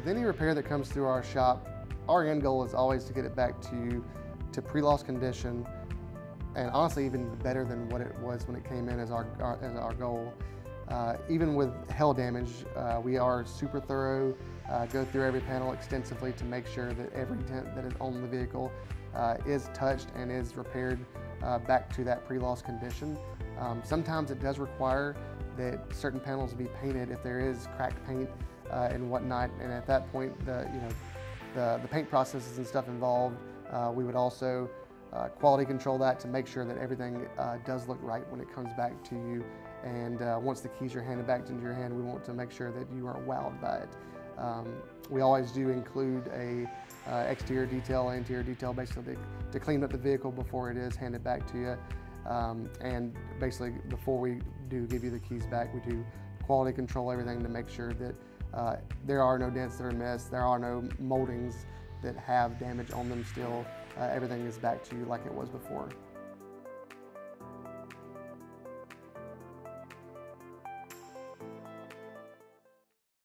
With any repair that comes through our shop, our end goal is always to get it back to pre-loss condition, and honestly even better than what it was when it came in as our goal. Even with hail damage, we are super thorough, go through every panel extensively to make sure that every dent that is on the vehicle is touched and is repaired back to that pre-loss condition. Sometimes it does require that certain panels be painted if there is cracked paint and whatnot, and at that point the paint processes and stuff involved, we would also quality control that to make sure that everything does look right when it comes back to you. And once the keys are handed back into your hand, we want to make sure that you aren't wowed by it. We always do include a exterior detail, interior detail, basically to clean up the vehicle before it is handed back to you. And basically, before we do give you the keys back, we do quality control everything to make sure that there are no dents that are missed, there are no moldings that have damage on them still. Everything is back to you like it was before.